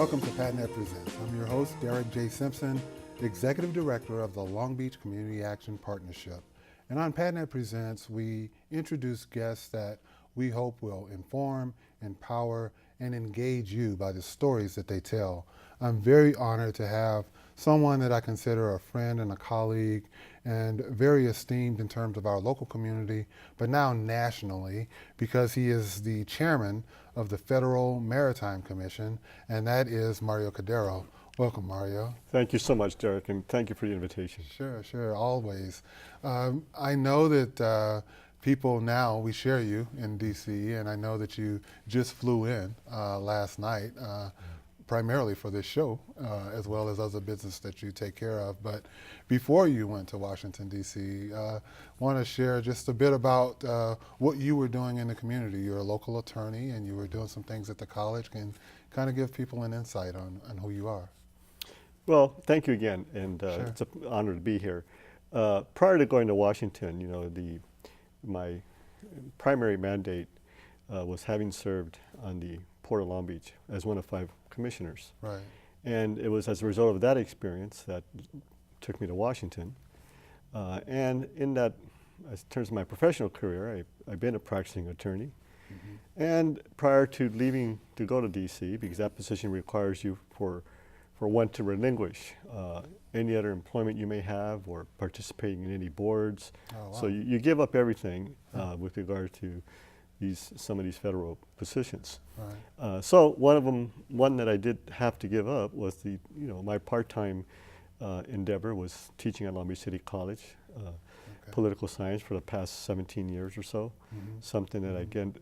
Welcome to PADNET Presents. I'm your host, Derek J. Simpson, Executive Director of the Long Beach Community Action Partnership. And on PADNET Presents, we introduce guests that we hope will inform, empower, and engage you by the stories that they tell. I'm very honored to have someone that I consider a friend and a colleague and very esteemed in terms of our local community, but now nationally, because he is the chairman of the Federal Maritime Commission, and that is Mario Cordero. Welcome, Mario. Thank you so much, Derek, and thank you for the invitation. Sure, always. I know that people now, we share you in DC, and I know that you just flew in last night, primarily for this show, as well as other business that you take care of. But before you went to Washington, D.C., want to share just a bit about what you were doing in the community. You're a local attorney, and you were doing some things at the college. Can kind of give people an insight on who you are. Well, thank you again, and Sure. It's an honor to be here. Prior to going to Washington, my primary mandate was having served on the Port of Long Beach as one of 5 commissioners. Right. And it was as a result of that experience that took me to Washington. And in that, in terms of my professional career, I've been a practicing attorney. Mm-hmm. And prior to leaving to go to DC, because that position requires you for one to relinquish any other employment you may have or participating in any boards. Oh, wow. So you give up everything with regard to some of these federal positions. Right. So one that I did have to give up was my part-time endeavor was teaching at Long Beach City College, political science for the past 17 years or so. Mm-hmm. Something that again,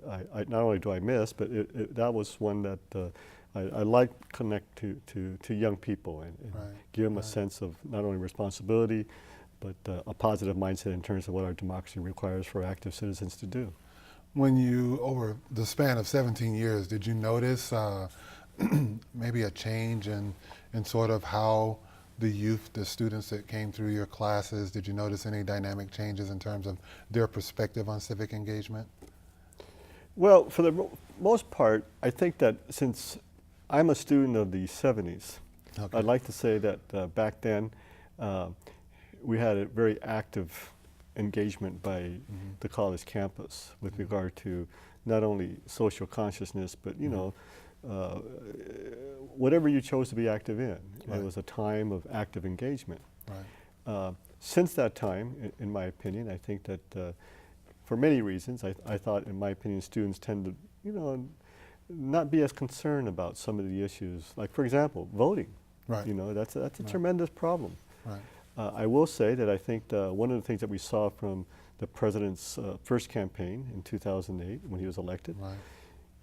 I not only do I miss, but that was one that I like to connect to young people and right. give them a sense of not only responsibility, but a positive mindset in terms of what our democracy requires for active citizens to do. When you, over the span of 17 years, did you notice maybe a change in sort of how the youth, the students that came through your classes, did you notice any dynamic changes in terms of their perspective on civic engagement? Well, for the most part, I think that since I'm a student of the 70s, okay. I'd like to say that back then we had a very active engagement by mm-hmm. the college campus with mm-hmm. regard to not only social consciousness, but whatever you chose to be active in. Right. It was a time of active engagement. Right. Since that time, in my opinion, I think that for many reasons, I thought, in my opinion, students tend to, not be as concerned about some of the issues, like, for example, voting. Right. That's a right. tremendous problem. Right. I will say that I think one of the things that we saw from the president's first campaign in 2008 when he was elected, right.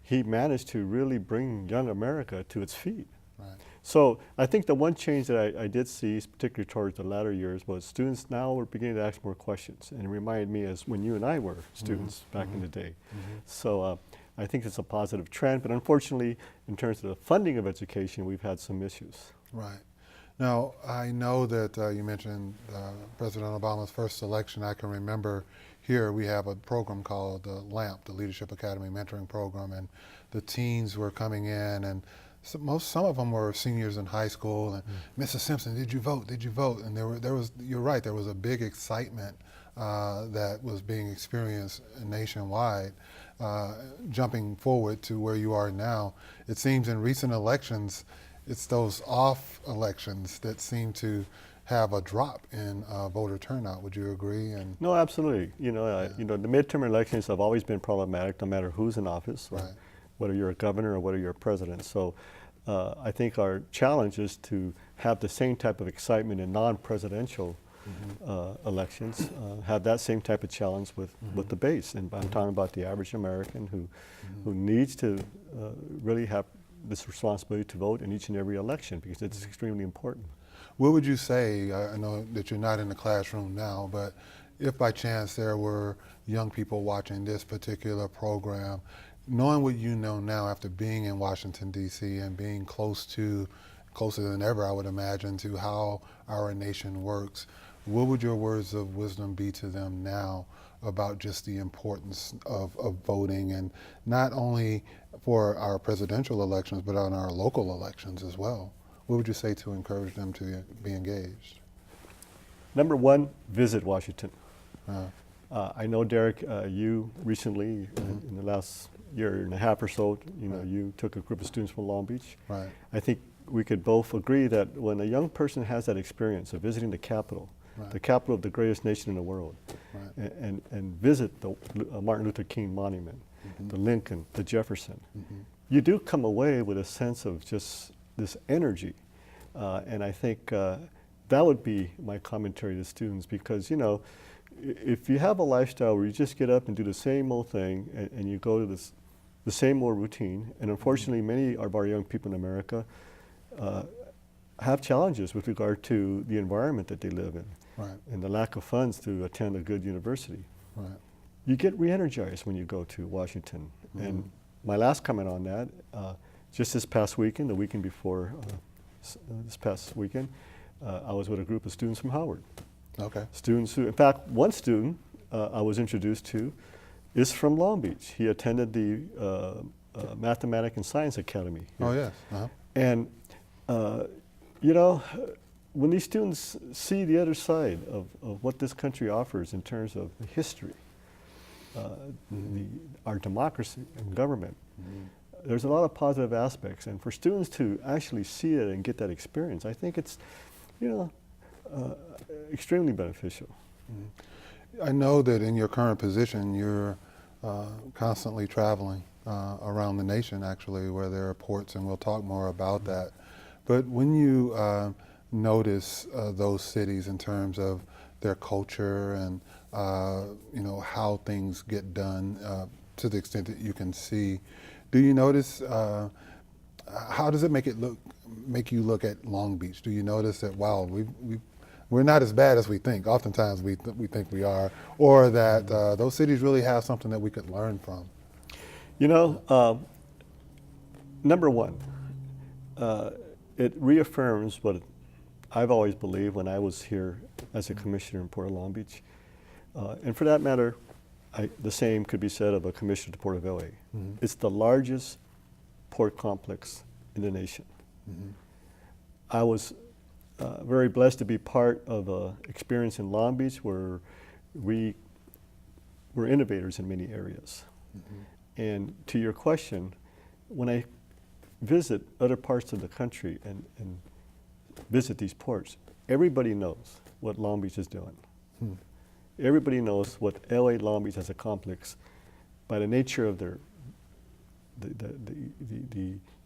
he managed to really bring young America to its feet. Right. So I think the one change that I did see, particularly towards the latter years, was students now were beginning to ask more questions, and it reminded me as when you and I were students mm-hmm. back mm-hmm. in the day. Mm-hmm. So I think it's a positive trend, but unfortunately, in terms of the funding of education, we've had some issues. Right. Now, I know that you mentioned President Obama's first election. I can remember here we have a program called the LAMP, the Leadership Academy Mentoring Program, and the teens were coming in, and some of them were seniors in high school, and Mrs. Simpson, did you vote? Did you vote? And there was, you're right, there was a big excitement that was being experienced nationwide. Jumping forward to where you are now, it seems in recent elections, it's those off elections that seem to have a drop in voter turnout. Would you agree? And no, absolutely. The midterm elections have always been problematic, no matter who's in office, right. whether you're a governor or whether you're a president. So I think our challenge is to have the same type of excitement in non-presidential mm-hmm. Elections, have that same type of challenge with the base. And I'm talking about the average American who needs to really have this responsibility to vote in each and every election, because it's extremely important. What would you say, I know that you're not in the classroom now, but if by chance there were young people watching this particular program, knowing what you know now after being in Washington, D.C. and being closer than ever, I would imagine, to how our nation works, what would your words of wisdom be to them now about just the importance of voting, and not only for our presidential elections, but on our local elections as well? What would you say to encourage them to be engaged? Number one, visit Washington. Uh, I know, Derek, you recently, in the last year and a half or so, you took a group of students from Long Beach. Right. I think we could both agree that when a young person has that experience of visiting the capital of the greatest nation in the world, and visit the Martin Luther King Monument, the Lincoln, the Jefferson, you do come away with a sense of just this energy. And I think that would be my commentary to students, because, if you have a lifestyle where you just get up and do the same old thing, and you go to the same old routine, and unfortunately many of our young people in America have challenges with regard to the environment that they live in, and the lack of funds to attend a good university. You get re-energized when you go to Washington. And my last comment on that, just this past weekend, the weekend before this past weekend, I was with a group of students from Howard. Students who, in fact, one student I was introduced to is from Long Beach. He attended the Mathematics and Science Academy here. Oh, yes. And, when these students see the other side of what this country offers in terms of history, our democracy and government, there's a lot of positive aspects. And for students to actually see it and get that experience, I think it's, extremely beneficial. I know that in your current position, you're constantly traveling around the nation, actually, where there are ports, and we'll talk more about that. But when you notice those cities in terms of their culture and how things get done, to the extent that you can see, do you notice how does it make you look at Long Beach? Do you notice that, wow, we're not as bad as we think? Oftentimes we think we are, or that those cities really have something that we could learn from. Number one, it reaffirms what I've always believed when I was here as a commissioner in Port of Long Beach. And for that matter, the same could be said of a commissioner to Port of LA. It's the largest port complex in the nation. I was very blessed to be part of an experience in Long Beach where we were innovators in many areas. And to your question, when I visit other parts of the country and visit these ports, everybody knows what Long Beach is doing. Everybody knows what LA Long Beach has accomplished by the nature of the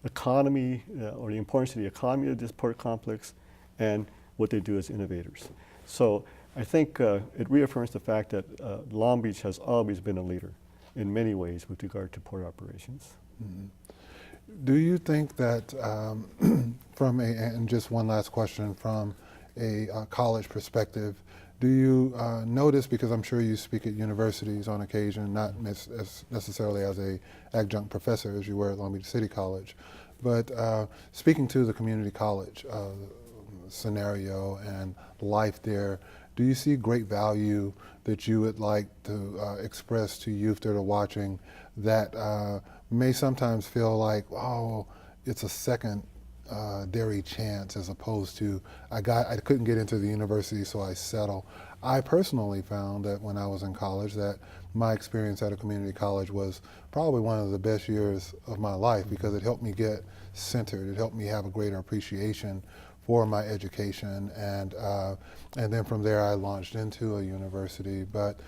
economy, or the importance of the economy of this port complex, and what they do as innovators. So I think it reaffirms the fact that Long Beach has always been a leader in many ways with regard to port operations. Do you think that, and just one last question, from a college perspective, do you notice, because I'm sure you speak at universities on occasion, not necessarily as a adjunct professor as you were at Long Beach City College, but speaking to the community college scenario and life there, do you see great value that you would like to express to youth that are watching that may sometimes feel like, oh, it's a secondary chance, as opposed to I couldn't get into the university, so I settle? I personally found that when I was in college, that my experience at a community college was probably one of the best years of my life, because it helped me get centered. It helped me have a greater appreciation for my education, and then from there I launched into a university. But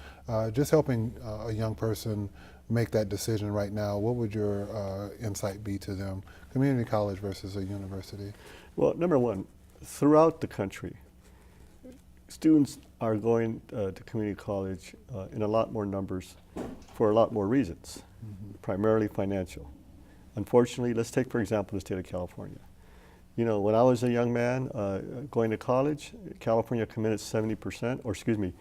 just helping a young person make that decision right now, what would your insight be to them, community college versus a university? Well, number one, throughout the country, students are going to community college in a lot more numbers for a lot more reasons, primarily financial. Unfortunately, let's take, for example, the state of California. When I was a young man going to college, California committed 70%, or excuse me,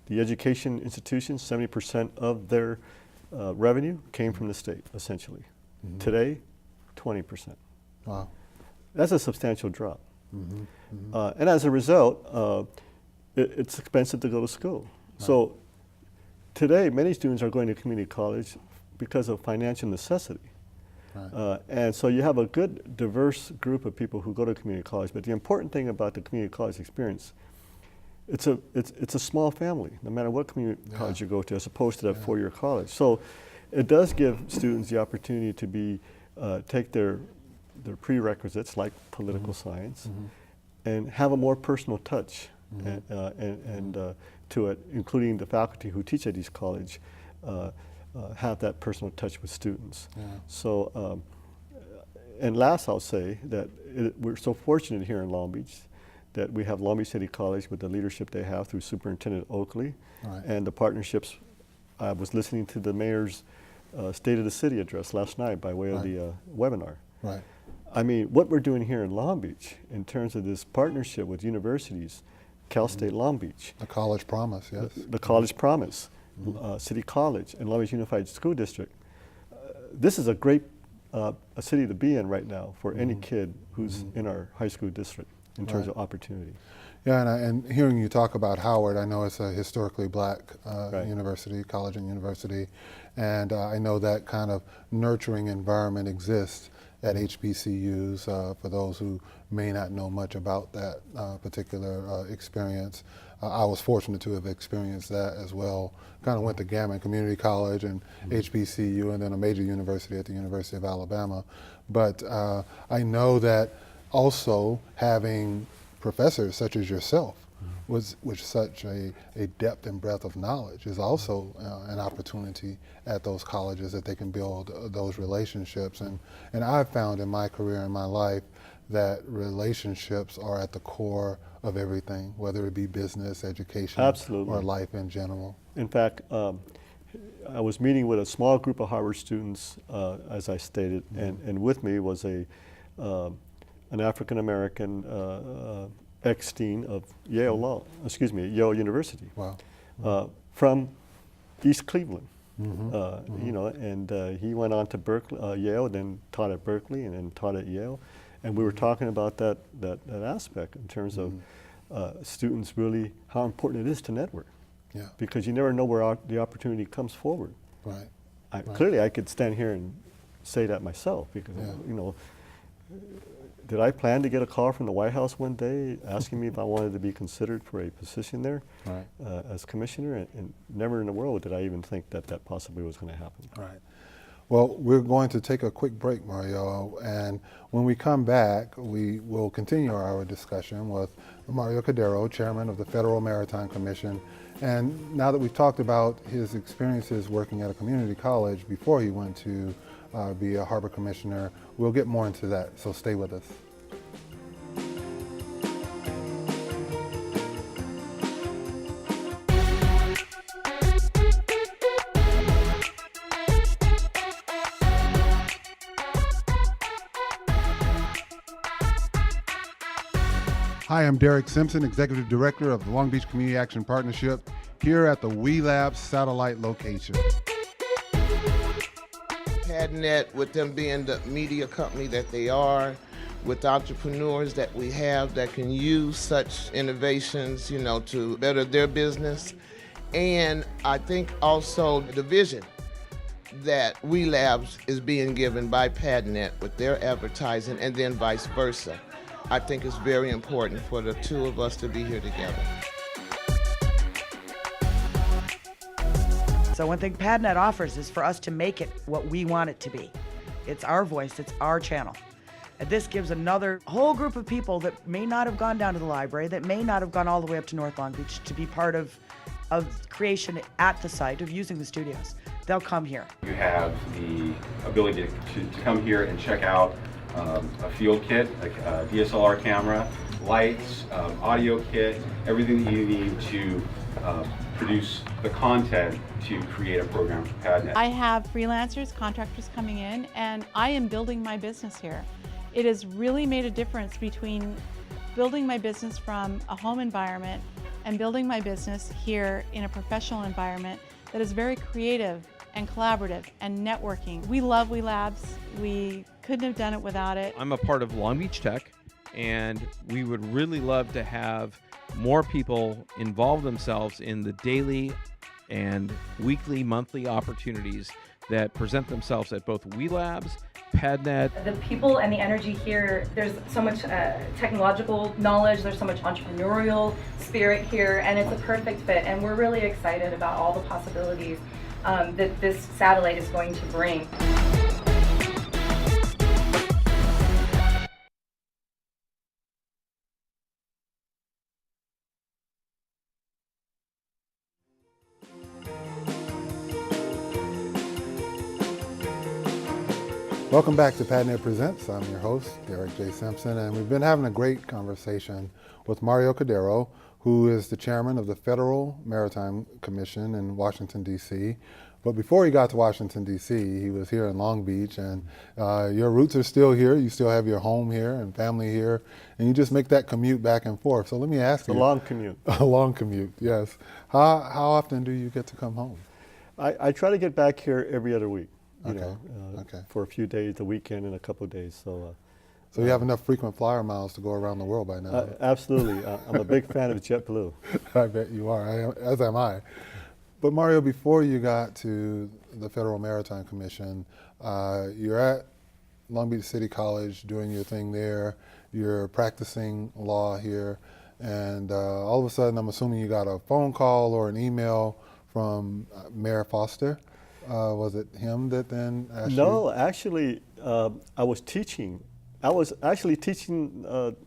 the education institutions, 70% of their revenue came from the state, essentially. Today, 20%. Wow. That's a substantial drop. And as a result, it's expensive to go to school. Right. So today, many students are going to community college because of financial necessity. Right. And so you have a good, diverse group of people who go to community college. But the important thing about the community college experience, it's a small family, no matter what community college you go to, as opposed to that four-year college. So it does give students the opportunity to be take their prerequisites, like political science, and have a more personal touch and to it, including the faculty who teach at each college. Have that personal touch with students. Yeah. So, and last I'll say that we're so fortunate here in Long Beach that we have Long Beach City College with the leadership they have through Superintendent Oakley, right, and the partnerships. I was listening to the mayor's State of the City address last night by way of the webinar. Right. I mean, what we're doing here in Long Beach in terms of this partnership with universities, Cal State Long Beach. The College Promise, yes. The College Promise. City College and Long Beach Unified School District. This is a great a city to be in right now for any kid who's in our high school district in terms of opportunity. Yeah, and hearing you talk about Howard, I know it's a historically black university, college and university, and I know that kind of nurturing environment exists at HBCUs for those who may not know much about that particular experience. I was fortunate to have experienced that as well. Kind of went the gamut, community college and HBCU, and then a major university at the University of Alabama. But I know that also having professors such as yourself with such a depth and breadth of knowledge is also an opportunity at those colleges that they can build those relationships. And I've found in my career, in my life, that relationships are at the core of everything, whether it be business, education, or life in general. In fact, I was meeting with a small group of Harvard students, as I stated, and with me was an African American ex-dean of Yale Yale University. Wow. From East Cleveland. You know, and he went on to Berkeley, Yale, then taught at Berkeley, and then taught at Yale. And we were talking about that aspect in terms of students really, how important it is to network. Yeah. Because you never know where the opportunity comes forward. Right. Clearly, I could stand here and say that myself because, you know, did I plan to get a call from the White House one day asking me if I wanted to be considered for a position there as commissioner? And never in the world did I even think that that possibly was going to happen. Right. Well, we're going to take a quick break, Mario, and when we come back, we will continue our discussion with Mario Cordero, Chairman of the Federal Maritime Commission. And now that we've talked about his experiences working at a community college before he went to be a Harbor Commissioner, we'll get more into that, so stay with us. Hi, I'm Derek Simpson, Executive Director of the Long Beach Community Action Partnership, here at the We Labs satellite location. PADNET, with them being the media company that they are, with entrepreneurs that we have that can use such innovations, you know, to better their business. And I think also the vision that We Labs is being given by PADNET with their advertising, and then vice versa. I think it's very important for the two of us to be here together. So one thing PADNET offers is for us to make it what we want it to be. It's our voice, it's our channel. And this gives another whole group of people that may not have gone down to the library, that may not have gone all the way up to North Long Beach to be part of creation at the site, of using the studios. They'll come here. You have the ability to come here and check out a field kit, like a DSLR camera, lights, audio kit, everything that you need to produce the content to create a program for PADNET. I have freelancers, contractors coming in, and I am building my business here. It has really made a difference between building my business from a home environment and building my business here in a professional environment that is very creative and collaborative and networking. We love We Labs. We couldn't have done it without it. I'm a part of Long Beach Tech, and we would really love to have more people involve themselves in the daily and weekly, monthly opportunities that present themselves at both We Labs, PADNET. The people and the energy here, there's so much technological knowledge, there's so much entrepreneurial spirit here, and it's a perfect fit. And we're really excited about all the possibilities that this satellite is going to bring. Welcome back to PADNET Presents. I'm your host, Derek J. Simpson, and we've been having a great conversation with Mario Cordero, who is the chairman of the Federal Maritime Commission in Washington, D.C. But before he got to Washington, D.C., he was here in Long Beach, and your roots are still here. You still have your home here and family here, and you just make that commute back and forth. So let me ask you. A long commute. A long commute, yes. How often do you get to come home? I try to get back here every other week. You Okay. know, Okay. for a few days, the weekend, and a couple of days. So So you have enough frequent flyer miles to go around the world by now. absolutely. I'm a big fan of JetBlue. I bet you are, as am I. But Mario, before you got to the Federal Maritime Commission, you're at Long Beach City College doing your thing there. You're practicing law here. And all of a sudden, I'm assuming you got a phone call or an email from Mayor Foster. Was it him that then asked you? No, actually, I was teaching. I was actually teaching,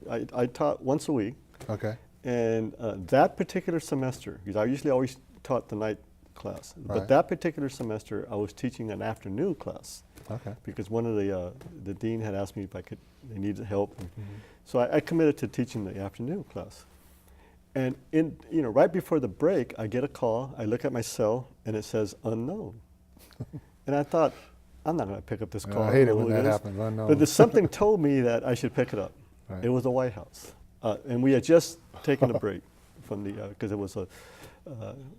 I taught once a week. Okay. And that particular semester, because I usually always taught the night class, Right. but that particular semester I was teaching an afternoon class. Okay. Because one of the dean had asked me if they needed help. So I committed to teaching the afternoon class. And right before the break, I get a call, I look at my cell, and it says unknown. And I thought, I'm not going to pick up this call. I hate it know when who that is. happens. Unknown. But there's something told me that I should pick it up. Right. It was the White House. And we had just taken a break from the, because it was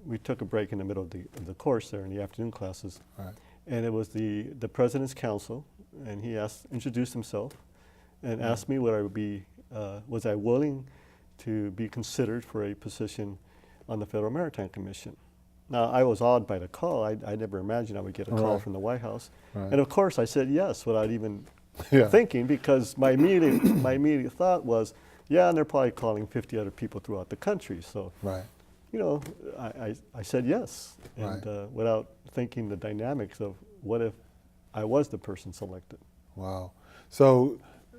we took a break in the middle of the course there in the afternoon classes. Right. And it was the President's Counsel, and he introduced himself and asked me was I willing to be considered for a position on the Federal Maritime Commission. Now, I was awed by the call. I never imagined I would get a call Right. from the White House. Right. And of course, I said yes without even Yeah. thinking, because my immediate thought was, yeah, and they're probably calling 50 other people throughout the country. So, Right. I said yes, and Right. without thinking the dynamics of what if I was the person selected. Wow. So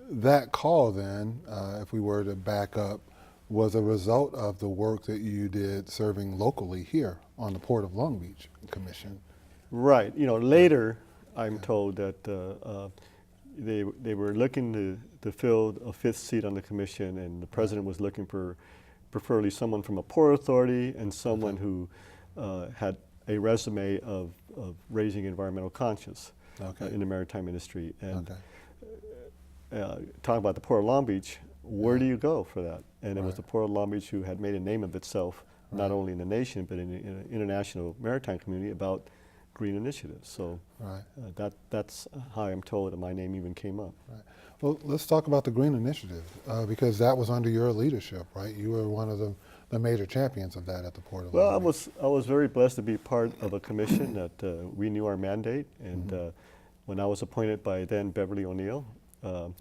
that call then, if we were to back up, was a result of the work that you did serving locally here on the Port of Long Beach Commission. Right. Later I'm told that they were looking to fill a fifth seat on the commission, and the president was looking for preferably someone from a port authority and someone who had a resume of raising environmental conscience in the maritime industry. And talking about the Port of Long Beach, where do you go for that? And it was the Port of Long Beach who had made a name of itself, not only in the nation, but in the international maritime community about green initiatives. So that's how I'm told that my name even came up. Right. Well, let's talk about the green initiative, because that was under your leadership, right? You were one of the major champions of that at the Port of Long Beach. I was very blessed to be part of a commission that we knew our mandate, and when I was appointed by then Beverly O'Neill, the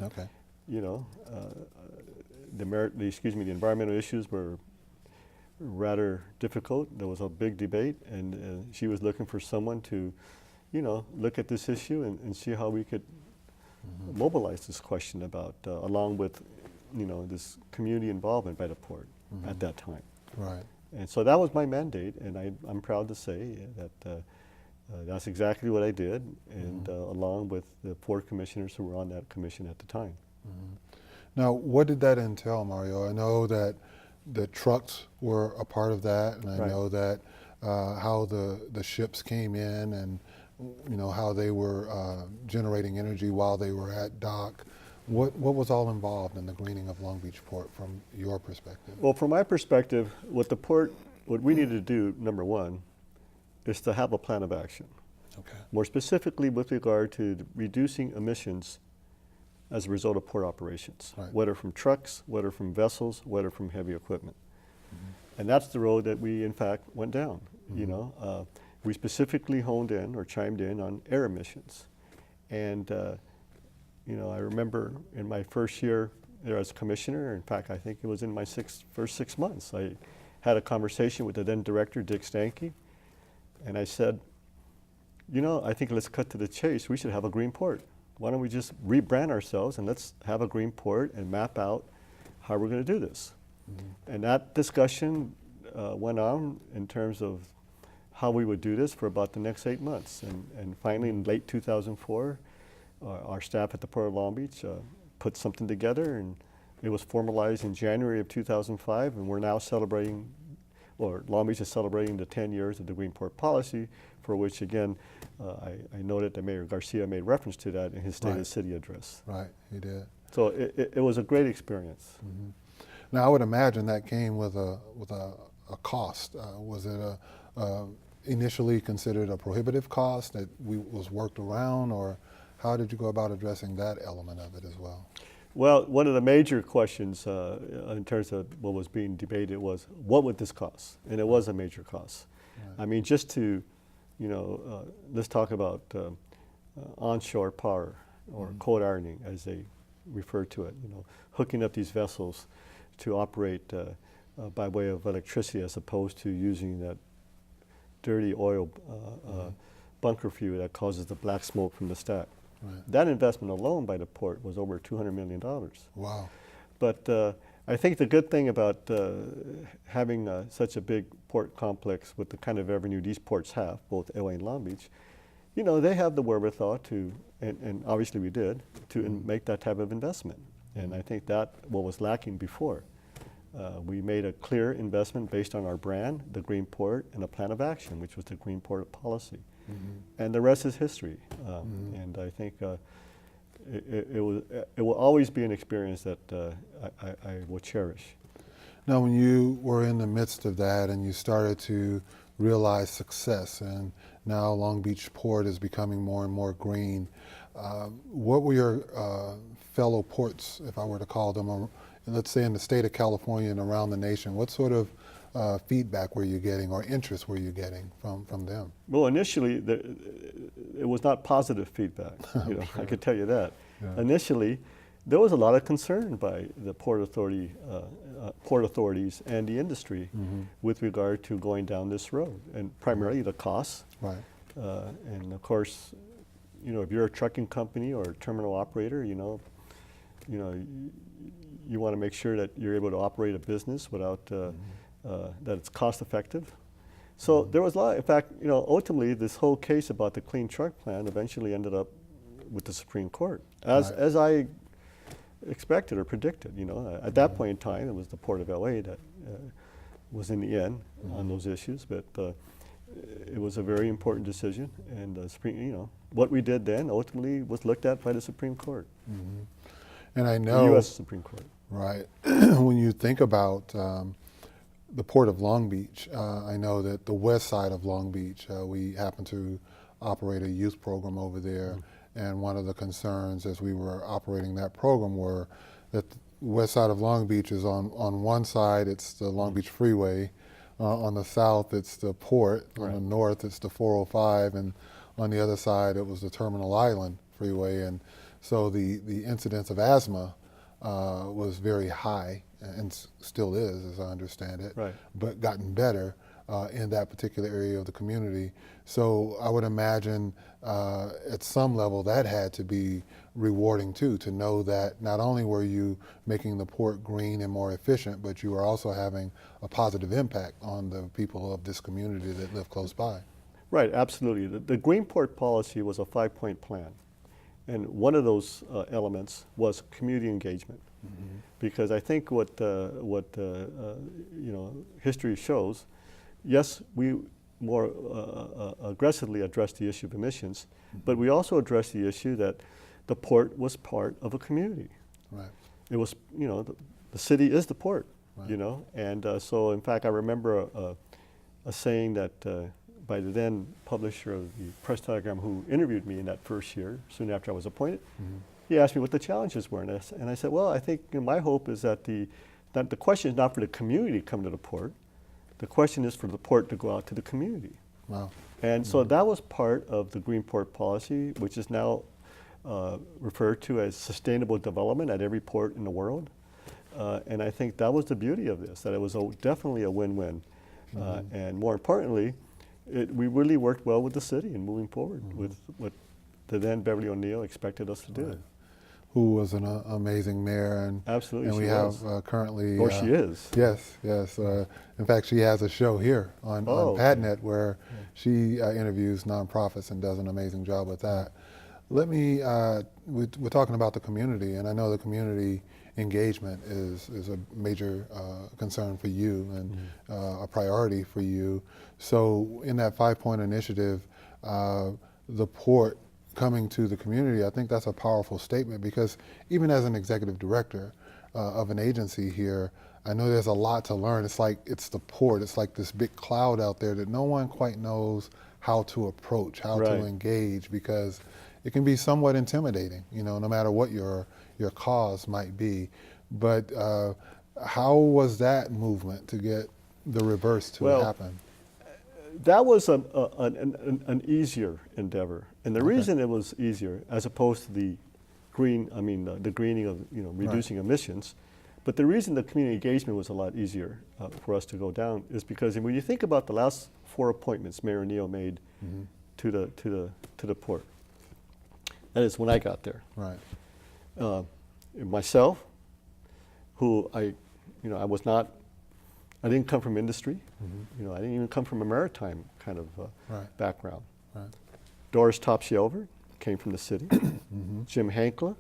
environmental issues were rather difficult. There was a big debate, and she was looking for someone to, look at this issue and see how we could mobilize this question about, along with, this community involvement by the port at that time. Right. And so that was my mandate, and I'm proud to say that that's exactly what I did, and along with the port commissioners who were on that commission at the time. Now, what did that entail, Mario? I know that the trucks were a part of that, and I know that how the ships came in, and how they were generating energy while they were at dock. What was all involved in the greening of Long Beach Port from your perspective? Well, from my perspective, what we needed to do, number one, is to have a plan of action. Okay. More specifically with regard to reducing emissions as a result of port operations, whether from trucks, whether from vessels, whether from heavy equipment. And that's the road that we, in fact, went down. You know, we specifically honed in or chimed in on air emissions. And, you know, I remember in my first year there as commissioner, in fact, I think it was in my first 6 months, I had a conversation with the then director, Dick Stanke, and I said, you know, I think let's cut to the chase. We should have a green port. Why don't we just rebrand ourselves and let's have a green port and map out how we're going to do this. And that discussion went on in terms of how we would do this for about the next 8 months. And finally, in late 2004, our staff at the Port of Long Beach put something together, and it was formalized in January of 2005, and we're now celebrating, or Long Beach is celebrating the 10 years of the Green Port policy, for which, again, I noted that Mayor Garcia made reference to that in his State of the City address. Right, he did. So it was a great experience. Now, I would imagine that came with a cost. Was it initially considered a prohibitive cost that was worked around, or how did you go about addressing that element of it as well? Well, one of the major questions in terms of what was being debated was, what would this cost? And it was a major cost. Right. I mean, just to, you know, let's talk about onshore power, or cold ironing, as they refer to it, you know, hooking up these vessels to operate by way of electricity as opposed to using that dirty oil bunker fuel that causes the black smoke from the stack. Right. That investment alone by the port was over $200 million. Wow. But I think the good thing about having such a big port complex with the kind of revenue these ports have, both LA and Long Beach, you know, they have the wherewithal to, and obviously we did, to make that type of investment. And I think that what was lacking before. We made a clear investment based on our brand, the Green Port, and a plan of action, which was the Green Port policy. And the rest is history. And I think it will always be an experience that I will cherish. Now, when you were in the midst of that and you started to realize success, and now Long Beach Port is becoming more and more green, what were your fellow ports, if I were to call them, let's say in the state of California and around the nation, what sort of feedback were you getting, or interest were you getting from them? Well, initially, it was not positive feedback. You know, sure. I could tell you that. Yeah. Initially, there was a lot of concern by the port authorities and the industry with regard to going down this road, and primarily the costs. Right. And of course, you know, if you're a trucking company or a terminal operator, you want to make sure that you're able to operate a business without that it's cost effective. So there was a lot. In fact, you know, ultimately this whole case about the clean truck plan eventually ended up with the Supreme Court, as I expected or predicted. You know, at that point in time, it was the Port of LA that was in the end on those issues, but it was a very important decision, and the Supreme, you know, what we did then ultimately was looked at by the Supreme Court. And I know the U.S. Supreme Court. Right. When you think about the Port of Long Beach, I know that the west side of Long Beach, we happen to operate a youth program over there, and one of the concerns as we were operating that program were that the west side of Long Beach is on one side, it's the Long Beach Freeway, on the south it's the port, on the north it's the 405, and on the other side it was the Terminal Island Freeway, and so the incidence of asthma was very high, and still is, as I understand it, but gotten better in that particular area of the community. So I would imagine at some level that had to be rewarding too, to know that not only were you making the port green and more efficient, but you were also having a positive impact on the people of this community that live close by. Right, absolutely. The Green Port policy was a 5-point plan. And one of those elements was community engagement, because I think what you know, history shows, yes, we more aggressively addressed the issue of emissions, but we also addressed the issue that the port was part of a community. Right. It was, you know, the city is the port, you know, and so in fact I remember a saying that by the then publisher of the Press Telegram, who interviewed me in that first year, soon after I was appointed. He asked me what the challenges were, and I said, well, I think, you know, my hope is that the question is not for the community to come to the port, The question is for the port to go out to the community. Wow. And so that was part of the Green Port policy, which is now referred to as sustainable development at every port in the world. And I think that was the beauty of this, that it was definitely a win-win. And more importantly, we really worked well with the city in moving forward with what the then Beverly O'Neill expected us to do. Right. Who was an amazing mayor, and absolutely, and we have currently. Or she is. Yes, yes. In fact, she has a show here on PADNET where she interviews nonprofits and does an amazing job with that. Let me. We're talking about the community, and I know the community engagement is a major concern for you and a priority for you. So, in that 5-point initiative, the port coming to the community, I think that's a powerful statement, because even as an executive director of an agency here, I know there's a lot to learn. It's like it's the port. It's like this big cloud out there that no one quite knows how to approach, how to engage, because it can be somewhat intimidating, you know, no matter what your cause might be. But how was that movement to get the reverse to happen? That was an easier endeavor, and the reason it was easier, as opposed to the greening of reducing emissions, but the reason the community engagement was a lot easier for us to go down is because when you think about the last 4 appointments Mayor O'Neill made to the port, that is when I got there. Right. Myself, who I didn't come from industry. You know, I didn't even come from a maritime kind of background. Right. Doris Topshelver came from the city. Jim Hankla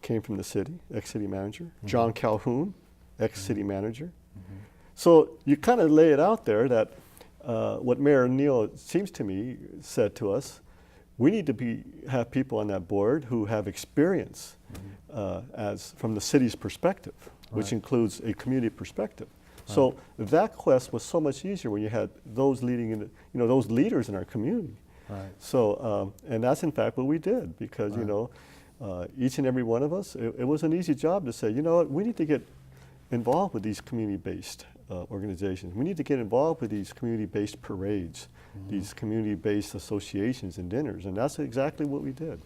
came from the city, ex-city manager. John Calhoun, ex-city manager. So you kind of lay it out there that what Mayor O'Neill, it seems to me, said to us, we need to have people on that board who have experience as from the city's perspective, which includes a community perspective. So that quest was so much easier when you had those those leaders in our community. Right. So, and that's in fact what we did, because each and every one of us, it was an easy job to say, you know what, we need to get involved with these community-based organizations. We need to get involved with these community-based parades, these community-based associations and dinners, and that's exactly what we did.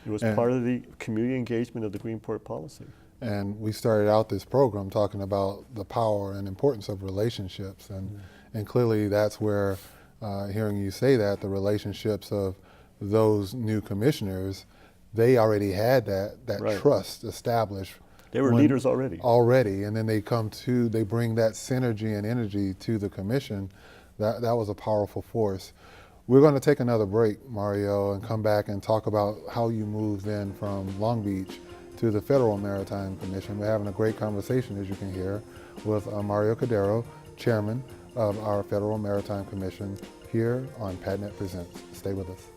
It was part of the community engagement of the Green Port policy. And we started out this program talking about the power and importance of relationships, and clearly that's where, hearing you say that, the relationships of those new commissioners, they already had that trust established. They were leaders already. And then they bring that synergy and energy to the commission. That was a powerful force. We're going to take another break, Mario, and come back and talk about how you moved then from Long Beach to the Federal Maritime Commission. We're having a great conversation, as you can hear, with Mario Cordero, chairman of our Federal Maritime Commission, here on PADNET Presents. Stay with us.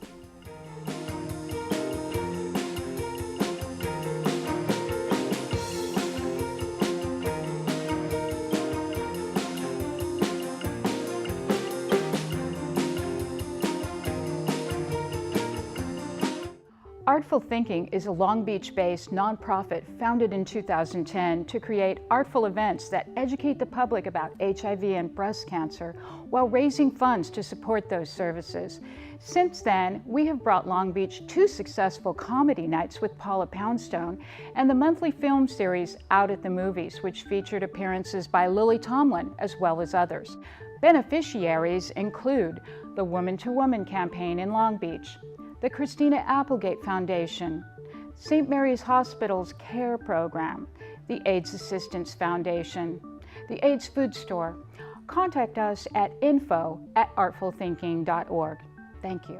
Artful Thinking is a Long Beach-based nonprofit founded in 2010 to create artful events that educate the public about HIV and breast cancer while raising funds to support those services. Since then, we have brought Long Beach 2 successful comedy nights with Paula Poundstone and the monthly film series Out at the Movies, which featured appearances by Lily Tomlin as well as others. Beneficiaries include the Woman to Woman campaign in Long Beach, the Christina Applegate Foundation, St. Mary's Hospital's CARE program, the AIDS Assistance Foundation, the AIDS Food Store. Contact us at info@artfulthinking.org. Thank you.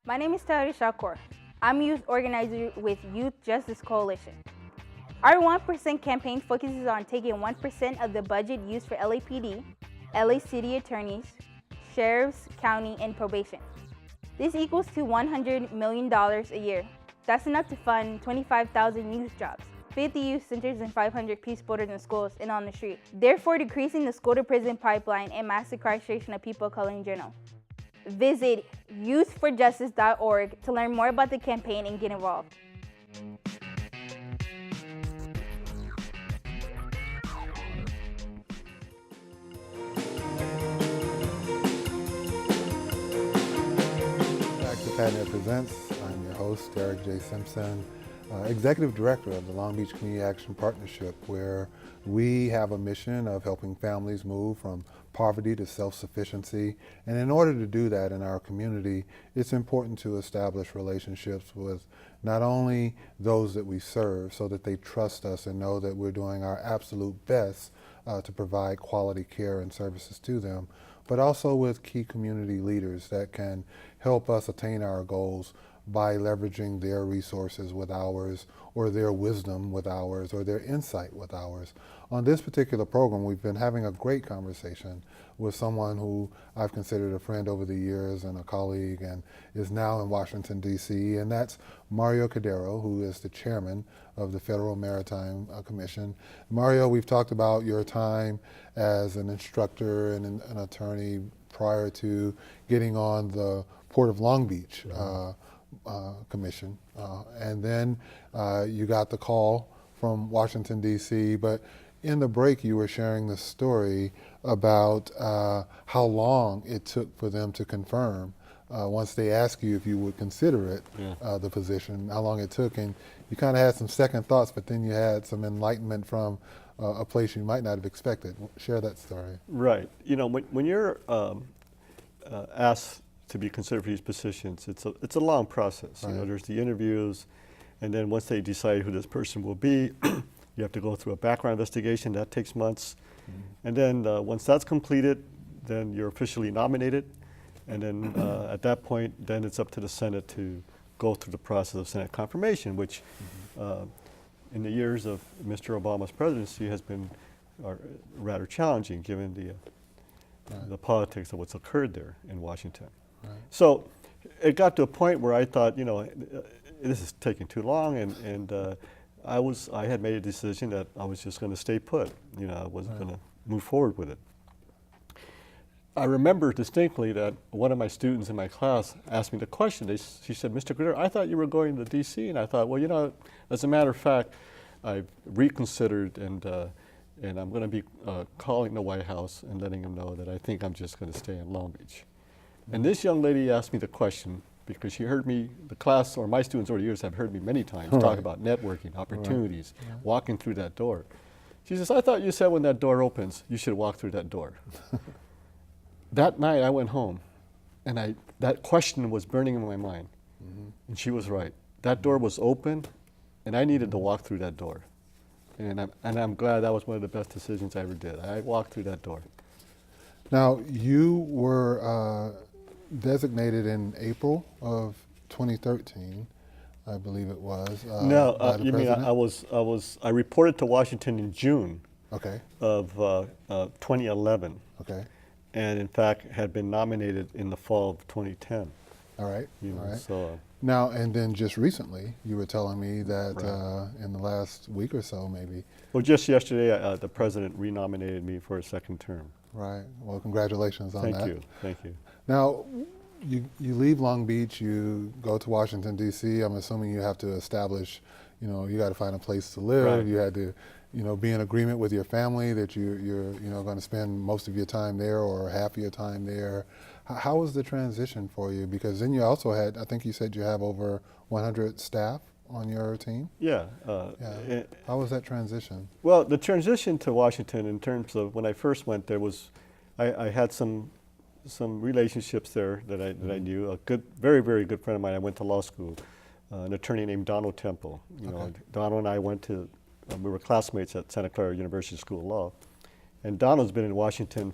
My name is Tari Shakur. I'm a youth organizer with Youth Justice Coalition. Our 1% campaign focuses on taking 1% of the budget used for LAPD LA City attorneys, sheriffs, county, and probation. This equals to $100 million a year. That's enough to fund 25,000 youth jobs, 50 youth centers, and 500 peace builders in schools and on the street, therefore decreasing the school-to-prison pipeline and mass incarceration of people of color in general. Visit youthforjustice.org to learn more about the campaign and get involved. Back to PADNET Presents. I'm your host, Derek J. Simpson, Executive Director of the Long Beach Community Action Partnership, where we have a mission of helping families move from poverty to self-sufficiency. And in order to do that in our community, it's important to establish relationships with not only those that we serve so that they trust us and know that we're doing our absolute best to provide quality care and services to them, but also with key community leaders that can help us attain our goals by leveraging their resources with ours, or their wisdom with ours, or their insight with ours. On this particular program, we've been having a great conversation with someone who I've considered a friend over the years and a colleague, and is now in Washington, D.C., and that's Mario Cordero, who is the chairman of the Federal Maritime Commission. Mario, we've talked about your time as an instructor and an attorney prior to getting on the Port of Long Beach Commission, and then you got the call from Washington, D.C., but in the break you were sharing the story about how long it took for them to confirm once they asked you if you would consider it, the position, how long it took, and you kind of had some second thoughts, but then you had some enlightenment from a place you might not have expected. Share that story. Right. You know, when you're asked to be considered for these positions, it's a long process. Right. You know, there's the interviews, and then once they decide who this person will be, you have to go through a background investigation. That takes months. Mm-hmm. And then once that's completed, then you're officially nominated. And then at that point, then it's up to the Senate to go through the process of Senate confirmation, which in the years of Mr. Obama's presidency has been rather challenging given the politics of what's occurred there in Washington. Right. So it got to a point where I thought, you know, this is taking too long, and I had made a decision that I was just going to stay put. You know, I wasn't going to move forward with it. I remember distinctly that one of my students in my class asked me the question. She said, "Mr. Cordero, I thought you were going to D.C." And I thought, well, you know, as a matter of fact, I've reconsidered, and I'm going to be calling the White House and letting them know that I think I'm just going to stay in Long Beach. And this young lady asked me the question because she heard me, the class, or my students over the years have heard me many times talk about networking, opportunities, walking through that door. She says, "I thought you said when that door opens, you should walk through that door." That night I went home, and that question was burning in my mind. And she was right. That door was open, and I needed to walk through that door. And I'm glad that was one of the best decisions I ever did. I walked through that door. Now, you were designated in April of 2013, I believe it was. No, you mean I reported to Washington in June of 2011. Okay. And in fact had been nominated in the fall of 2010. All right. All right. So, now, and then just recently, you were telling me that in the last week or so, maybe. Well, just yesterday, the president renominated me for a second term. Right. Well, congratulations on that. Thank you. Thank you. Now, you leave Long Beach, you go to Washington, D.C. I'm assuming you have to establish, you know, you got to find a place to live. Right. You had to, you know, be in agreement with your family that you're you know, going to spend most of your time there or half of your time there. How was the transition for you? Because then you also had, I think you said you have over 100 staff on your team? Yeah. How was that transition? Well, the transition to Washington in terms of when I first went there was, I had some relationships there that I knew. A good, very, very good friend of mine, I went to law school, an attorney named Donald Temple. You know, Donald and I went to, we were classmates at Santa Clara University School of Law. And Donald's been in Washington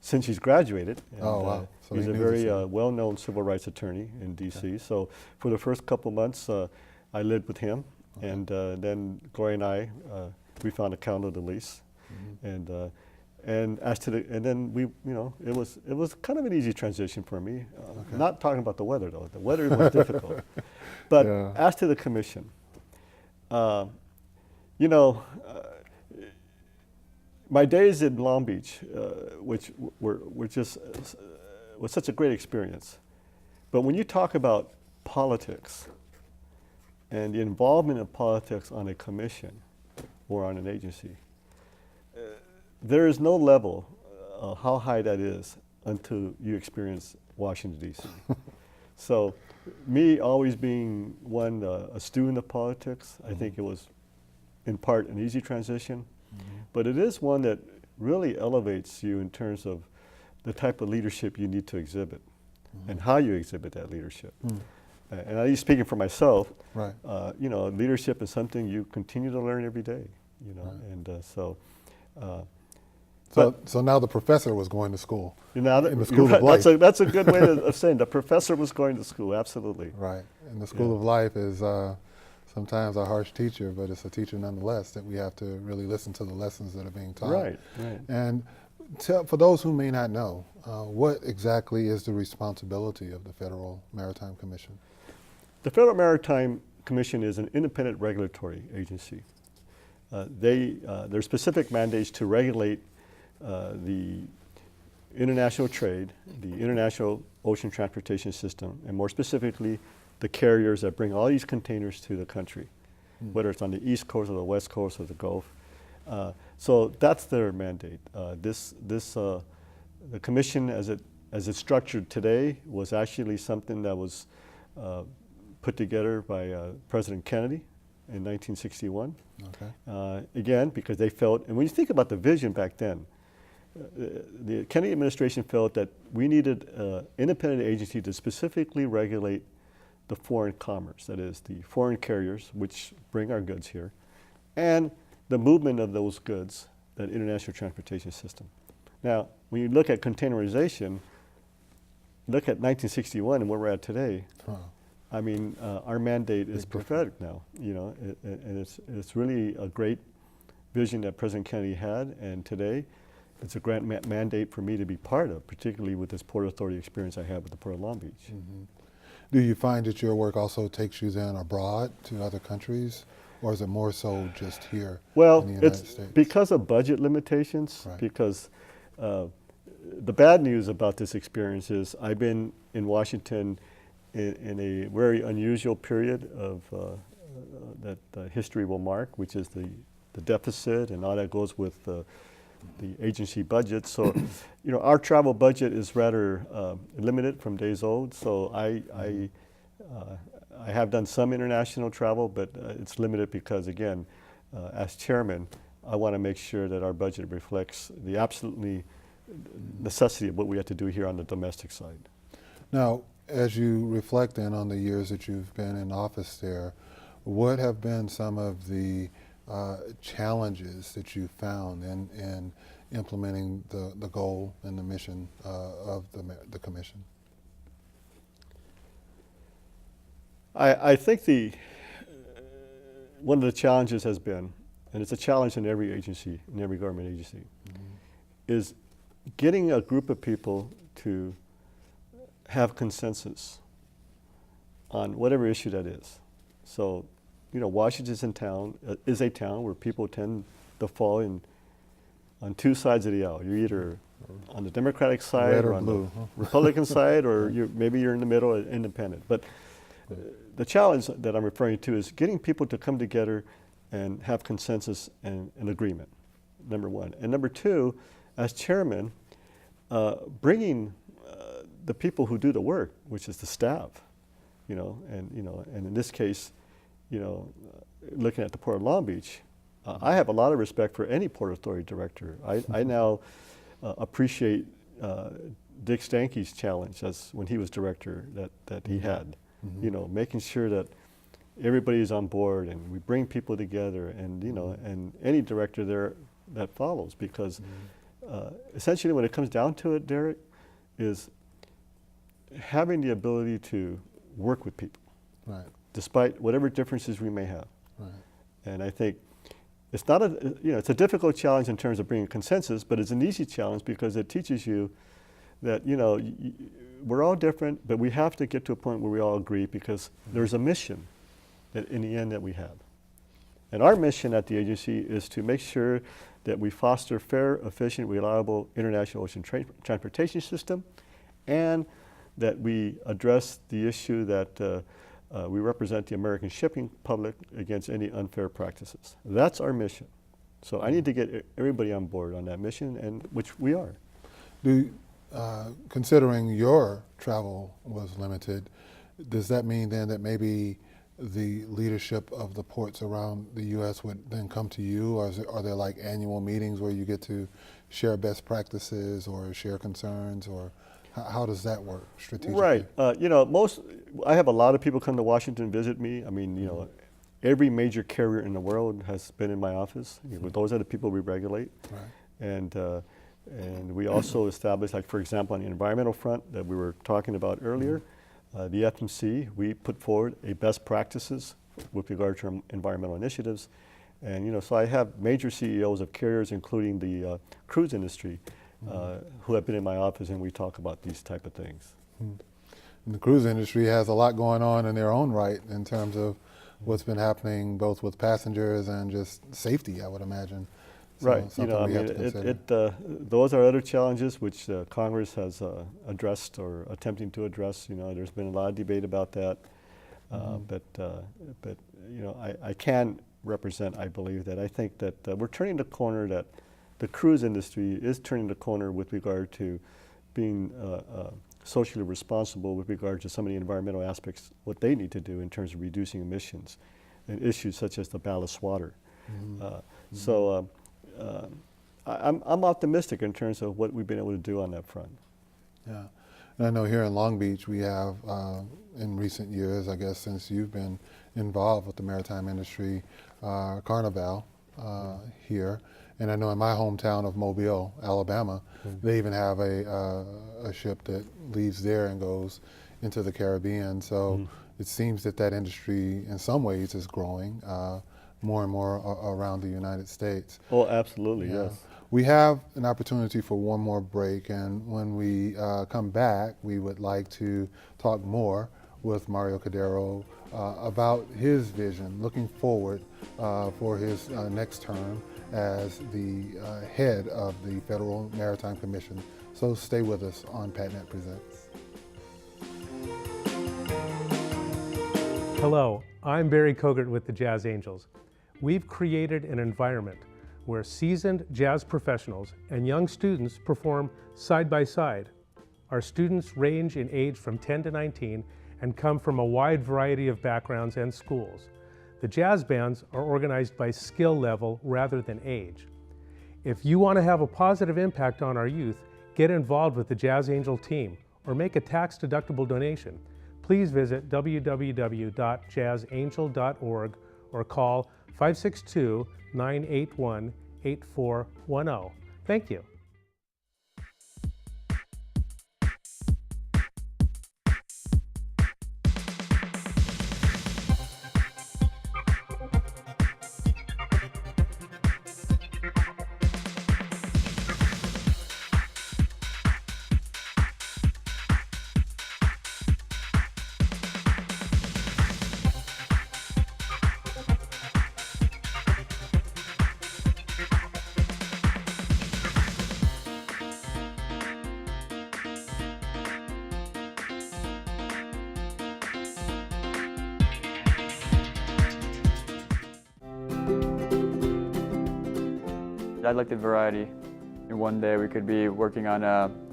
since he's graduated. And, wow. So he's a very well-known civil rights attorney in D.C. So for the first couple months, I lived with him. And then Gloria and I, we found a condo to lease. And And then we, it was kind of an easy transition for me. Not talking about the weather though. The weather was difficult. But as to the commission, my days in Long Beach, which was such a great experience. But when you talk about politics and the involvement of politics on a commission or on an agency, there is no level how high that is until you experience Washington, D.C. So me always being a student of politics, I think it was in part an easy transition, but it is one that really elevates you in terms of the type of leadership you need to exhibit and how you exhibit that leadership. And I'm speaking for myself, right. Leadership is something you continue to learn every day, and So now the professor was going to school. In the school of life. That's a good way of saying the professor was going to school, absolutely. Right. And the school of life is sometimes a harsh teacher, but it's a teacher nonetheless that we have to really listen to the lessons that are being taught. Right. And for those who may not know, what exactly is the responsibility of the Federal Maritime Commission? The Federal Maritime Commission is an independent regulatory agency. Their specific mandates to regulate the international trade, the international ocean transportation system, and more specifically, the carriers that bring all these containers to the country, whether it's on the East Coast or the West Coast or the Gulf. So that's their mandate. The commission, as it's structured today, was actually something that was put together by President Kennedy in 1961. Okay. Again, because they felt, and when you think about the vision back then, the Kennedy administration felt that we needed an independent agency to specifically regulate the foreign commerce, that is, the foreign carriers, which bring our goods here, and the movement of those goods, that international transportation system. Now, when you look at containerization, look at 1961 and where we're at today, I mean, our mandate is prophetic now, and it's really a great vision that President Kennedy had, and today it's a great mandate for me to be part of, particularly with this Port Authority experience I have with the Port of Long Beach. Do you find that your work also takes you then abroad to other countries, or is it more so just here in the United States? Because of budget limitations, Right. because the bad news about this experience is I've been in Washington in a very unusual period of that history will mark, which is the deficit and all that goes with the agency budget. So, our travel budget is rather limited from days old. So I have done some international travel, but it's limited because, again, as chairman, I want to make sure that our budget reflects the absolutely necessity of what we have to do here on the domestic side. Now, as you reflect then on the years that you've been in office there, what have been some of the challenges that you found in implementing the goal and the mission of the commission? I think one of the challenges has been, and it's a challenge in every agency, in every government agency, is getting a group of people to have consensus on whatever issue that is. So, Washington is a town where people tend to fall on two sides of the aisle. You're either on the Democratic side Red or on blue, the Republican side, or maybe you're in the middle, independent. But the challenge that I'm referring to is getting people to come together and have consensus and an agreement, number one. And number two, as chairman, bringing the people who do the work, which is the staff, and in this case, looking at the Port of Long Beach, I have a lot of respect for any Port Authority director. I now appreciate Dick Stanky's challenge as when he was director that he had, making sure that everybody's on board and we bring people together, and and any director there that follows, because essentially when it comes down to it, Derek, is having the ability to work with people, Right. despite whatever differences we may have. Right. And I think it's not a, it's a difficult challenge in terms of bringing consensus, but it's an easy challenge because it teaches you that, we're all different, but we have to get to a point where we all agree because there's a mission that in the end that we have. And our mission at the agency is to make sure that we foster fair, efficient, reliable international ocean transportation system, and that we address the issue that we represent the American shipping public against any unfair practices. That's our mission. So I need to get everybody on board on that mission, and which we are. Considering your travel was limited, does that mean then that maybe the leadership of the ports around the U.S. would then come to you, or are there like annual meetings where you get to share best practices or share concerns, or how does that work strategically? Right. I have a lot of people come to Washington and visit me. I mean, every major carrier in the world has been in my office. Those are the people we regulate. Right. And we also established, like for example, on the environmental front that we were talking about earlier, the FMC, we put forward a best practices with regard to our environmental initiatives. And so I have major CEOs of carriers, including the cruise industry, who have been in my office, and we talk about these type of things. And the cruise industry has a lot going on in their own right in terms of what's been happening both with passengers and just safety, I would imagine. So right. Those are other challenges which Congress has addressed or attempting to address. There's been a lot of debate about that. But I can represent, I believe, that I think that we're turning the corner, that the cruise industry is turning the corner with regard to being socially responsible with regard to some of the environmental aspects, what they need to do in terms of reducing emissions and issues such as the ballast water. I'm optimistic in terms of what we've been able to do on that front. Yeah, and I know here in Long Beach we have, in recent years, I guess since you've been involved with the maritime industry, Carnival here. And I know in my hometown of Mobile, Alabama, they even have a ship that leaves there and goes into the Caribbean. So it seems that industry in some ways is growing more and more around the United States. Oh, absolutely, yes. We have an opportunity for one more break, and when we come back, we would like to talk more with Mario Cordero about his vision, looking forward for his next term as the head of the Federal Maritime Commission. So stay with us on PADNET Presents. Hello, I'm Barry Kogert with the Jazz Angels. We've created an environment where seasoned jazz professionals and young students perform side by side. Our students range in age from 10 to 19 and come from a wide variety of backgrounds and schools. The jazz bands are organized by skill level rather than age. If you want to have a positive impact on our youth, get involved with the Jazz Angel team or make a tax-deductible donation. Please visit www.jazzangel.org or call 562-981-8410. Thank you. I'd like the variety. One day we could be working on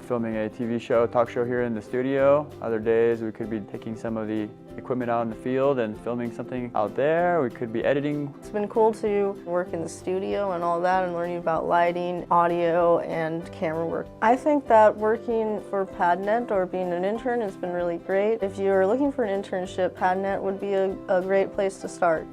filming a TV show, talk show here in the studio. Other days we could be taking some of the equipment out in the field and filming something out there. We could be editing. It's been cool to work in the studio and all that and learning about lighting, audio, and camera work. I think that working for PADNET or being an intern has been really great. If you're looking for an internship, PADNET would be a great place to start.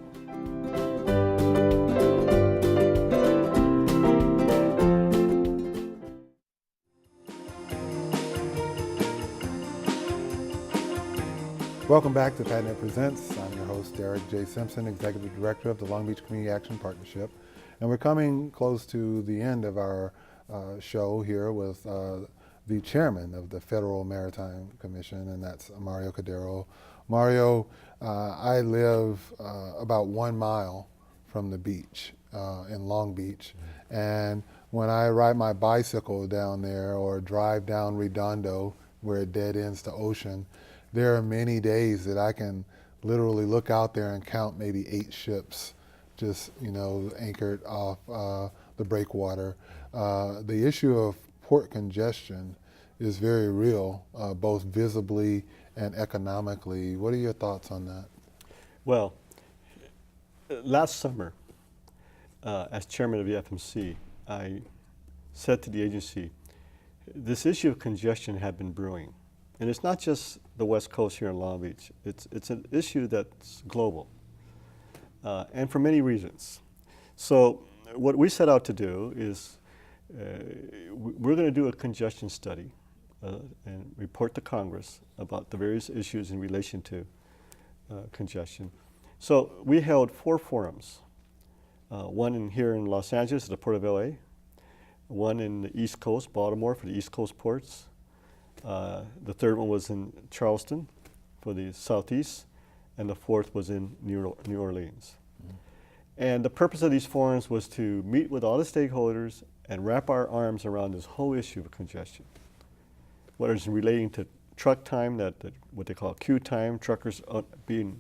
Welcome back to PADNET Presents. I'm your host, Derek J. Simpson, Executive Director of the Long Beach Community Action Partnership. And we're coming close to the end of our show here with the chairman of the Federal Maritime Commission, and that's Mario Cordero. Mario, I live about 1 mile from the beach in Long Beach, and when I ride my bicycle down there or drive down Redondo where it dead ends to ocean, there are many days that I can literally look out there and count maybe 8 ships just, anchored off the breakwater. The issue of port congestion is very real, both visibly and economically. What are your thoughts on that? Well, last summer, as chairman of the FMC, I said to the agency, this issue of congestion had been brewing. And it's not just the West Coast here in Long Beach. It's an issue that's global, and for many reasons. So what we set out to do is we're going to do a congestion study and report to Congress about the various issues in relation to congestion. So we held 4 forums, one here in Los Angeles at the Port of LA, one in the East Coast, Baltimore for the East Coast ports. The third one was in Charleston for the Southeast, and the 4th was in New Orleans. Mm-hmm. And the purpose of these forums was to meet with all the stakeholders and wrap our arms around this whole issue of congestion, whether it's relating to truck time, what they call queue time, truckers being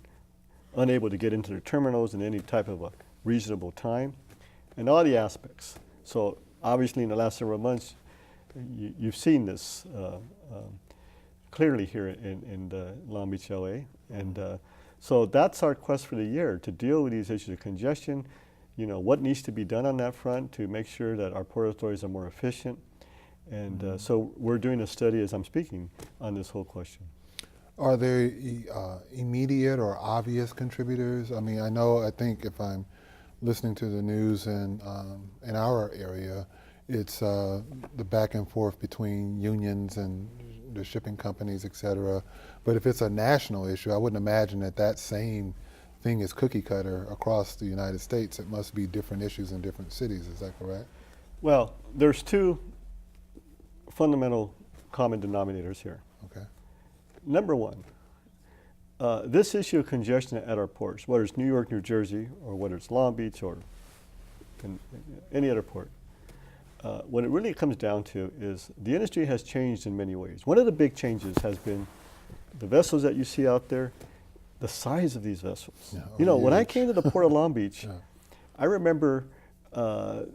unable to get into their terminals in any type of a reasonable time, and all the aspects. So obviously in the last several months, you've seen this clearly here in Long Beach, LA. And so that's our quest for the year, to deal with these issues of congestion, what needs to be done on that front to make sure that our port authorities are more efficient. And so we're doing a study as I'm speaking on this whole question. Are there immediate or obvious contributors? I mean, I think if I'm listening to the news in our area, it's the back and forth between unions and the shipping companies, et cetera. But if it's a national issue, I wouldn't imagine that same thing is cookie cutter across the United States. It must be different issues in different cities. Is that correct? Well, there's 2 fundamental common denominators here. Okay. Number 1, this issue of congestion at our ports, whether it's New York, New Jersey, or whether it's Long Beach or any other port, what it really comes down to is the industry has changed in many ways. One of the big changes has been the vessels that you see out there, the size of these vessels. Yeah, when I came to the Port of Long Beach, I remember a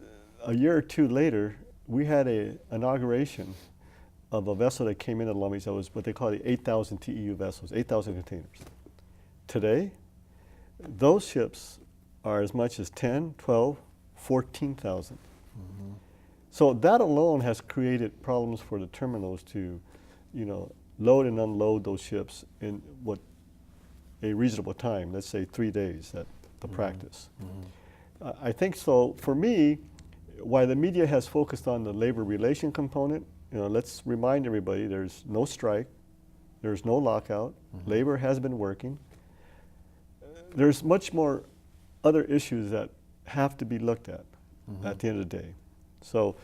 year or 2 later, we had an inauguration of a vessel that came into Long Beach that was what they call the 8,000 TEU vessels, 8,000 containers. Today, those ships are as much as 10, 12, 14,000. Mm-hmm. So that alone has created problems for the terminals to, load and unload those ships in a reasonable time, let's say 3 days at the practice. Mm-hmm. I think so. For me, while the media has focused on the labor relation component, let's remind everybody there's no strike, there's no lockout, labor has been working. There's much more other issues that have to be looked at at the end of the day. So,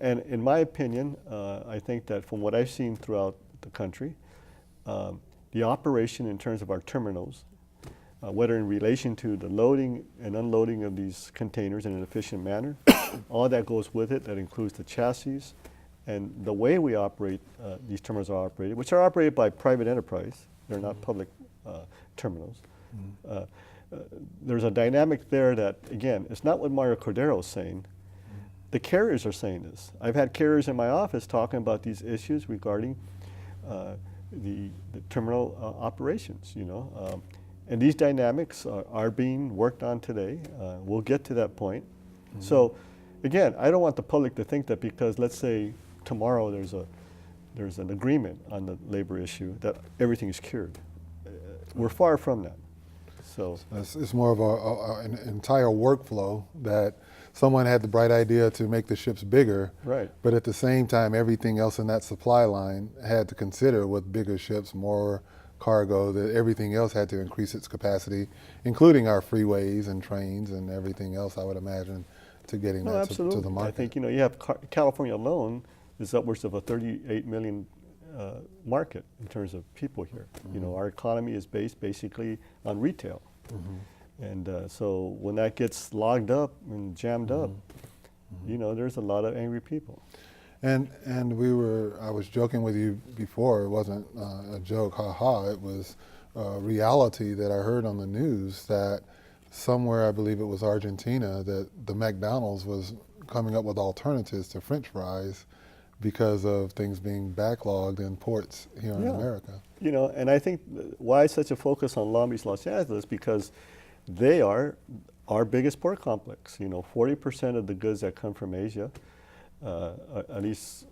and in my opinion, I think that from what I've seen throughout the country, the operation in terms of our terminals, whether in relation to the loading and unloading of these containers in an efficient manner, all that goes with it, that includes the chassis, and the way we operate, these terminals are operated, which are operated by private enterprise. They're not public terminals. There's a dynamic there that, again, it's not what Mario Cordero is saying. The carriers are saying this. I've had carriers in my office talking about these issues regarding the terminal operations, and these dynamics are being worked on today. We'll get to that point. So, again, I don't want the public to think that because, let's say, tomorrow there's an agreement on the labor issue that everything is cured. We're far from that. So it's more of an entire workflow that someone had the bright idea to make the ships bigger, right? But at the same time, everything else in that supply line had to consider with bigger ships, more cargo, that everything else had to increase its capacity, including our freeways and trains and everything else, I would imagine, to getting No, that absolutely. to the market. I think, you have California alone is upwards of a 38 million market in terms of people here. Our economy is based basically on retail. And so when that gets logged up and jammed up, there's a lot of angry people. And I was joking with you before, it wasn't a joke, haha, it was reality that I heard on the news that somewhere, I believe it was Argentina, that the McDonald's was coming up with alternatives to French fries because of things being backlogged in ports here in America. And I think why such a focus on Long Beach, Los Angeles, because they are our biggest port complex. 40% of the goods that come from Asia, at least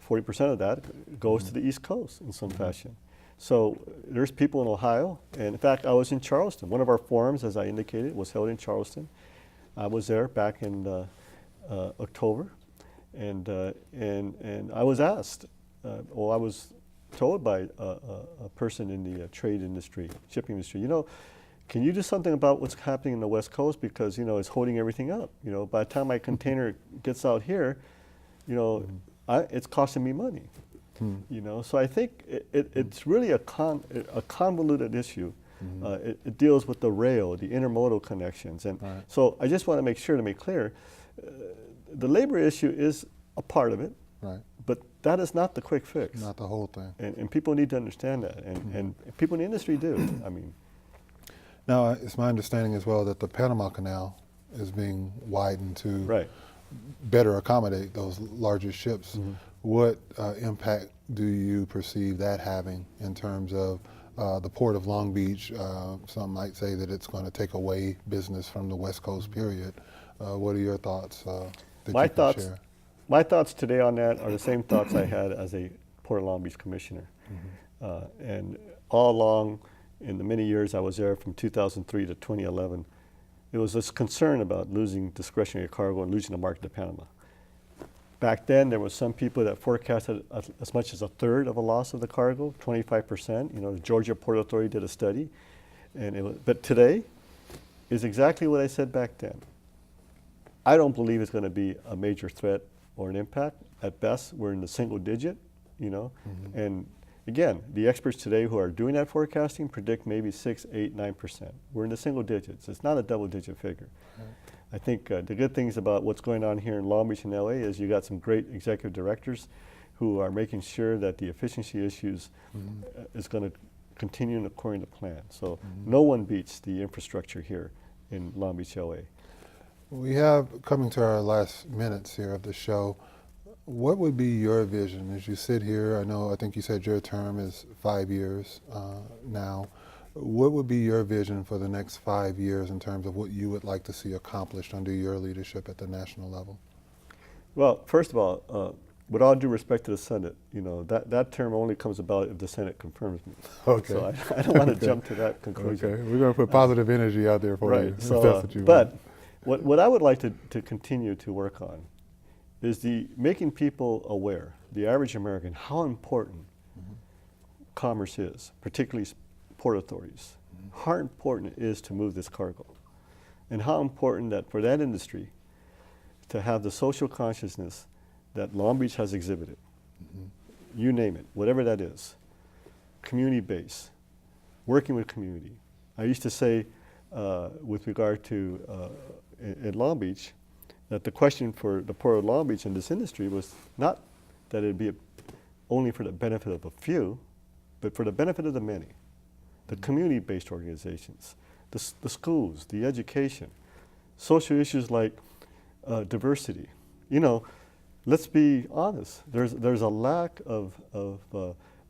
40% of that goes to the East Coast in some fashion. So there's people in Ohio, and in fact, I was in Charleston. One of our forums, as I indicated, was held in Charleston. I was there back in October, and I was asked, I was told by a person in the trade industry, shipping industry, can you do something about what's happening in the West Coast, because it's holding everything up. By the time my container gets out here, it's costing me money. So I think it's really a convoluted issue. It deals with the rail, the intermodal connections, and so I just want to make sure to make clear, the labor issue is a part of it, but that is not the quick fix. Not the whole thing. And people need to understand that, and people in the industry do. Now, it's my understanding as well that the Panama Canal is being widened to better accommodate those larger ships. What impact do you perceive that having in terms of the Port of Long Beach? Some might say that it's going to take away business from the West Coast, period. What are your thoughts that you can share? My thoughts today on that are the same thoughts I had as a Port of Long Beach commissioner. And all along, in the many years I was there from 2003 to 2011, there was this concern about losing discretionary cargo and losing the market to Panama. Back then, there was some people that forecasted as much as a third of a loss of the cargo, 25%. The Georgia Port Authority did a study, but today is exactly what I said back then. I don't believe it's going to be a major threat or an impact. At best, we're in the single digit, and again, the experts today who are doing that forecasting predict maybe 6, 8, 9%. We're in the single digits. It's not a double-digit figure. I think the good things about what's going on here in Long Beach and LA is you got some great executive directors who are making sure that the efficiency issues is going to continue according to plan. So no one beats the infrastructure here in Long Beach, LA. We have, coming to our last minutes here of the show, what would be your vision as you sit here? I think you said your term is 5 years now. What would be your vision for the next 5 years in terms of what you would like to see accomplished under your leadership at the national level? Well, first of all, with all due respect to the Senate, that term only comes about if the Senate confirms me. Okay. So I don't want to jump to that conclusion. Okay, we're going to put positive energy out there for you. So, if that's what you but what I would like to continue to work on is making people aware, the average American, how important commerce is, particularly port authorities, how important it is to move this cargo, and how important that for that industry to have the social consciousness that Long Beach has exhibited. You name it, whatever that is, community-based, working with community. I used to say with regard to in Long Beach, that the question for the Port of Long Beach and this industry was not that it'd be only for the benefit of a few, but for the benefit of the many. The community-based organizations, the schools, the education, social issues like diversity. Let's be honest, there's a lack of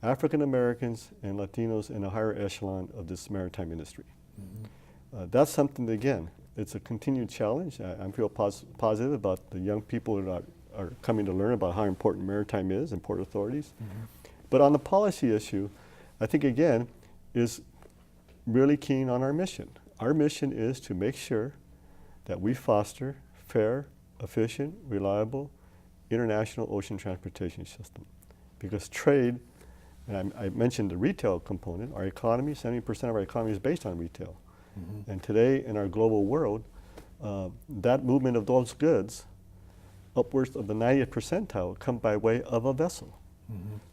African Americans and Latinos in a higher echelon of this maritime industry. That's something that, again, it's a continued challenge. I feel positive about the young people who are coming to learn about how important maritime is and port authorities. But on the policy issue, I think, again, is really keen on our mission. Our mission is to make sure that we foster fair, efficient, reliable, international ocean transportation system. Because trade, and I mentioned the retail component, our economy, 70% of our economy is based on retail. And today in our global world, that movement of those goods, upwards of the 90th percentile, come by way of a vessel.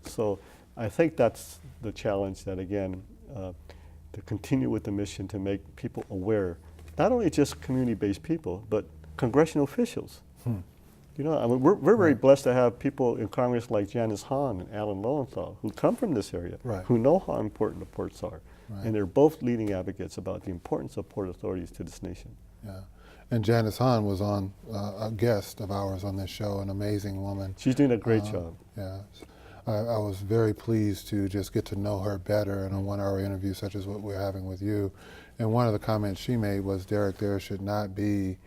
So I think that's the challenge that, again, to continue with the mission to make people aware, not only just community-based people, but congressional officials. You know, I mean, we're very blessed to have people in Congress like Janice Hahn and Alan Lowenthal who come from this area, who know how important the ports are. And they're both leading advocates about the importance of port authorities to this nation. Yeah. And Janice Hahn was on a guest of ours on this show, an amazing woman. She's doing a great job. Yeah. I was very pleased to just get to know her better in a 1-hour interview such as what we're having with you. And one of the comments she made was, Derek, there should not be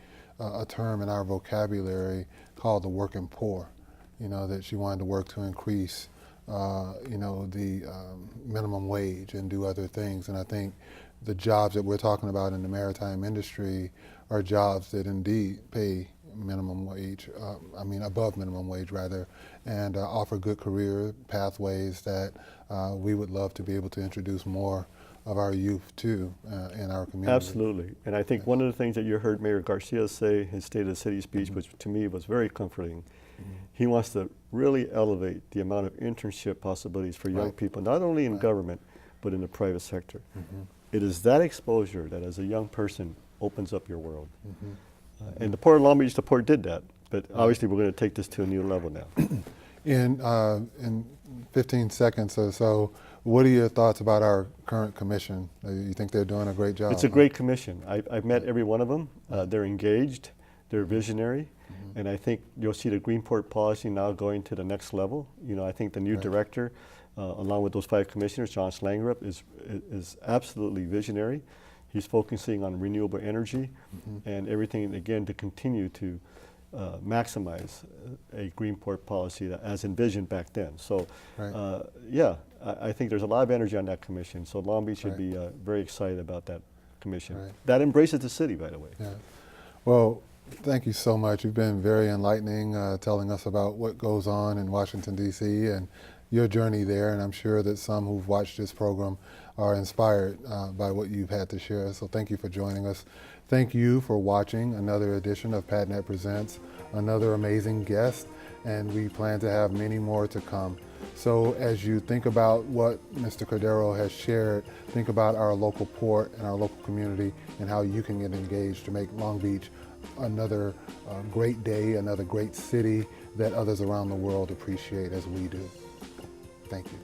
a term in our vocabulary called the working poor. You know, that she wanted to work to increase, you know, the minimum wage and do other things. And I think the jobs that we're talking about in the maritime industry are jobs that indeed pay minimum wage, above minimum wage rather, and offer good career pathways that we would love to be able to introduce more of our youth to in our community. Absolutely. And I think one of the things that you heard Mayor Garcia say, his State of the City speech, which to me was very comforting, he wants to really elevate the amount of internship possibilities for young people, not only in government, but in the private sector. It is that exposure that as a young person opens up your world. And the Port of Long Beach, the port did that, but obviously we're going to take this to a new level now. In 15 seconds or so, what are your thoughts about our current commission? You think they're doing a great job? It's a great commission. I've met every one of them. They're engaged, they're visionary, and I think you'll see the Greenport policy now going to the next level. You know, I think the new director, along with those 5 commissioners, John Slangerup, is absolutely visionary. He's focusing on renewable energy and everything, again, to continue to maximize a Greenport policy that, as envisioned back then. So, yeah, I think there's a lot of energy on that commission. So Long Beach should be very excited about that commission. That embraces the city, by the way. Yeah. Well, thank you so much. You've been very enlightening, telling us about what goes on in Washington, D.C. and your journey there. And I'm sure that some who've watched this program are inspired by what you've had to share. So thank you for joining us. Thank you for watching another edition of PADNET Presents, another amazing guest, and we plan to have many more to come. So as you think about what Mr. Cordero has shared, think about our local port and our local community and how you can get engaged to make Long Beach another great day, another great city that others around the world appreciate as we do. Thank you.